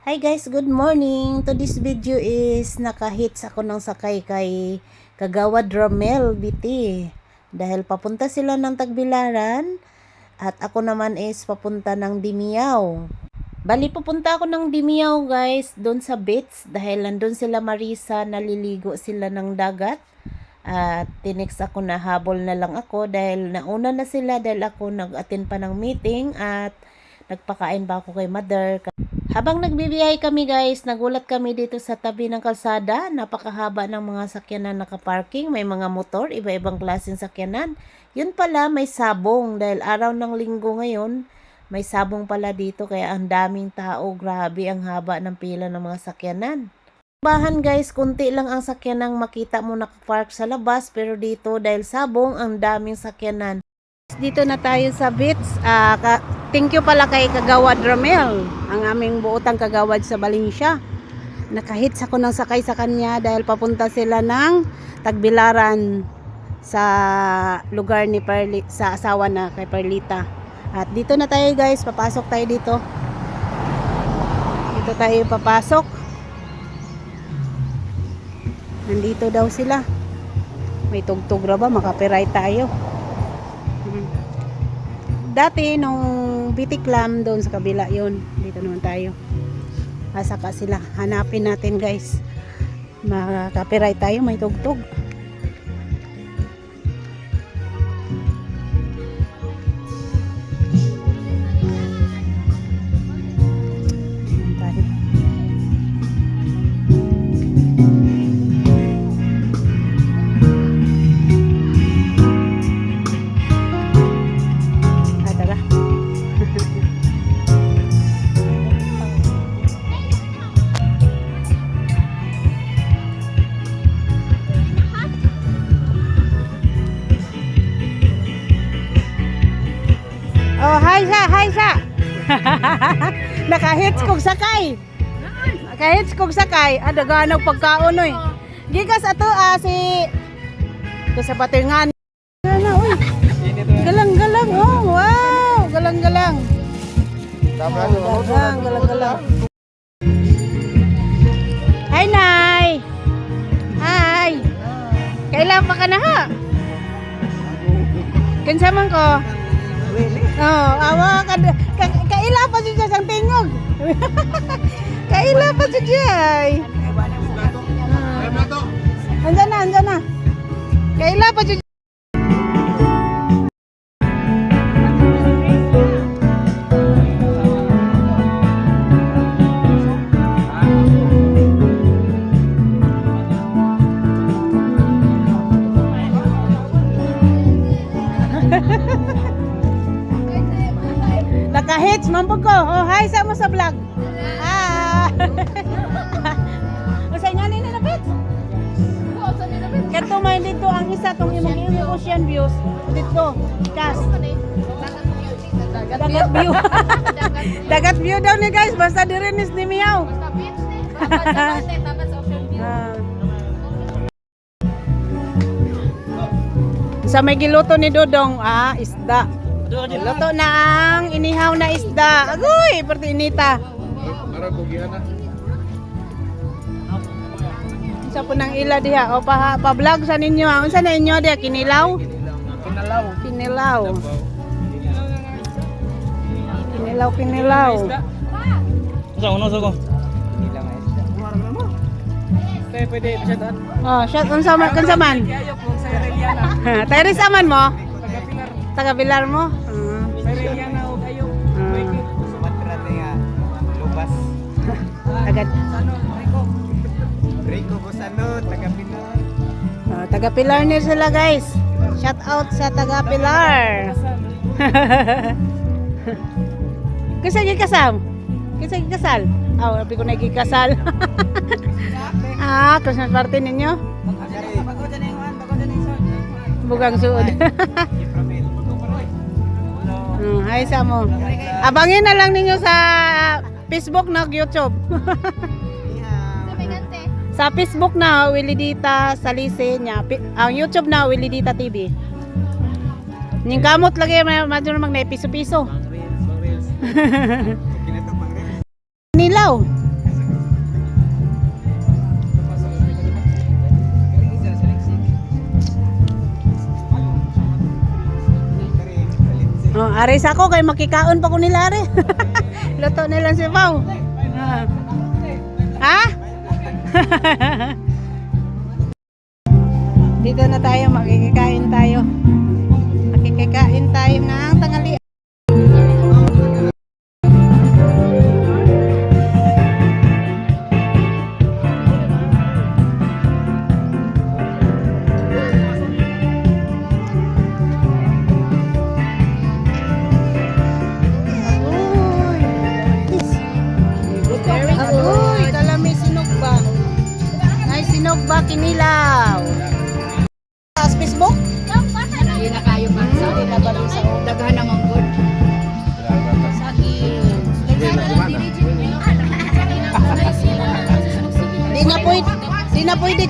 Hi guys, good morning. To this video is nakahits ako ng sakay kay Kagawad Ramel BT. Dahil papunta sila ng Tagbilaran at ako naman is papunta ng Dimiao. Bali pupunta ako ng Dimiao guys, doon sa beach dahil nandun sila Marisa, naliligo sila ng dagat. At tinext ako na habol na lang ako dahil nauna na sila dahil ako nag-attend pa ng meeting at nagpakain ba ako kay mother. Habang nagbibiyahe kami guys, nagulat kami dito sa tabi ng kalsada. Napakahaba ng mga sakyanan nakaparking. May mga motor, iba-ibang klaseng sakyanan. Yun pala, may sabong. Dahil araw ng linggo ngayon, may sabong pala dito. Kaya ang daming tao. Grabe, ang haba ng pila ng mga sakyanan. Bahan guys, kunti lang ang sakyanang makita mo nakapark sa labas. Pero dito, dahil sabong, ang daming sakyanan. Dito na tayo sa beach. Thank you pala kay Kagawad Ramel, ang aming buotang kagawad sa Valencia. Nakahits ako ng sakay sa kanya dahil papunta sila ng Tagbilaran sa lugar ni sa asawa na kay Perlita. At dito na tayo guys, papasok tayo dito. Dito tayo papasok. Nandito daw sila. May tugtog ra ba? Makapiright tayo. Dati nung Bitiklam doon sa kabila yun. Dito naman tayo. Saka sila. Hanapin natin guys. Makaka-copyright tayo. May tugtog. Oh, hi sa. Nakahits kog sakay. Nakahits kog sakay. Daganang pagkaon oy. Gikas ato si sa patingan. Galang-galang oh. Wow, galang-galang. Galang-galang. Hi Nay. Hi. Kailan pa ka na ha? Kinsa man ko? Oh, awa kaila pa siya sang tingog. Kaila pa siya ay. Andiyan na. Kaila pa siya. Nakahits, mampog ko. Oh, hi sa mo sa vlog. Usay nga nini na pits. Kato may dito ang isa tong imong ocean views. Dito, kas. Dagat view. Dagat view daw ni guys, basta diri ni Dimiao. Basta beach ni. Tapat sa ocean view. Sa may giluto ni Dodong, isda. Luto na ang inihaw na isda. Agoy, perti inita. Sa po nang ila diha. O pa-vlog sa ninyo. Ang sa na inyo diha? Kinilaw? Kinilaw. Sa uno sa ko. Kaya pwede shout out. Oh, shout out sa man. Tayris aman mo? Taga Pilar mo? Sayriana o kayo. Sumatra niya Lubas. Agad. Rico Bosano, taga Pilar. Taga Pilar niya sila guys. Shout out sa taga Pilar. Kasi gikasam. Kasi gikasal. Sabi ko na gikasal. Christmas party ninyo? Bugang suod. Hi sa mo. Abangin na lang ninyo sa Facebook na YouTube. Sa Facebook na Willidita Salise niya. Ang YouTube na Willidita TV. Ning kamot lagi madyo mag na piso-piso. Nilaw. Oh, aris ako kay makikaon pa ko nila are. Luto nila si Pao. Ha? Dito na tayo, makikikain tayo. Makikikain tayo ng tanghalian. Agoy, kalami sinugba. Ay, sinugba kinilaw. Sa Facebook? Hindi na kayo man sa Hindi na balik sa una. daghan na mong good. Di na pwede.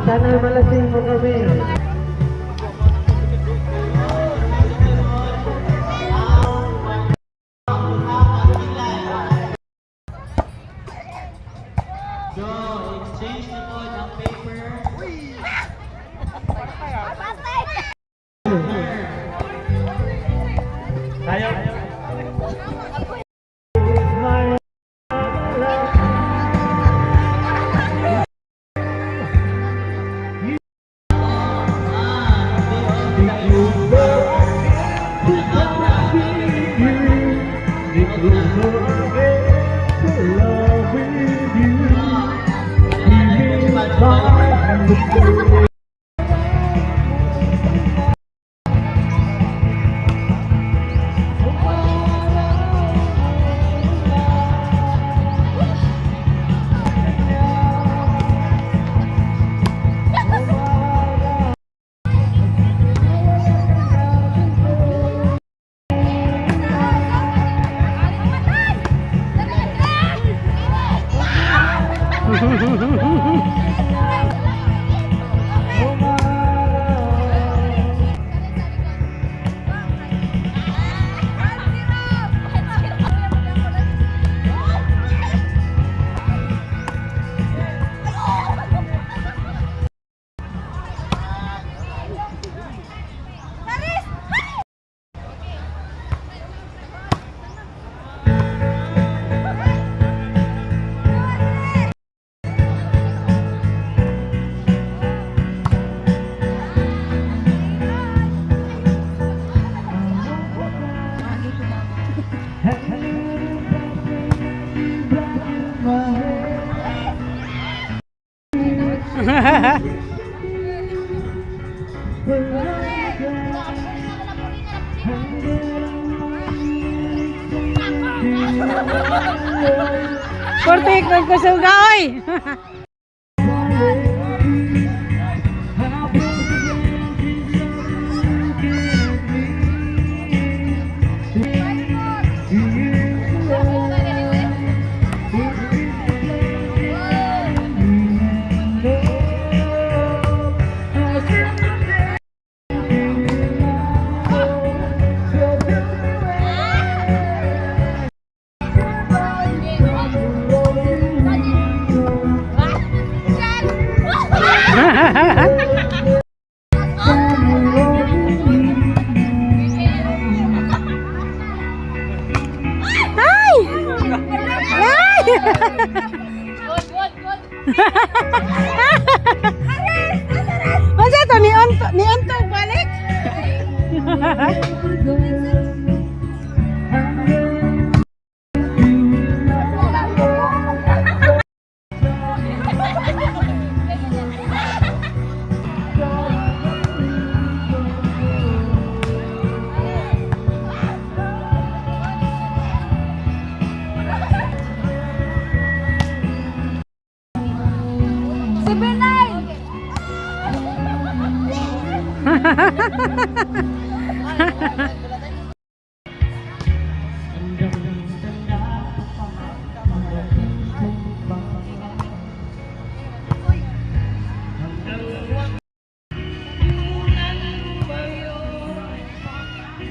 Sana malasing mo kami. Portik nagkusuga oy. Masa to ni onto balik? Si Bernay!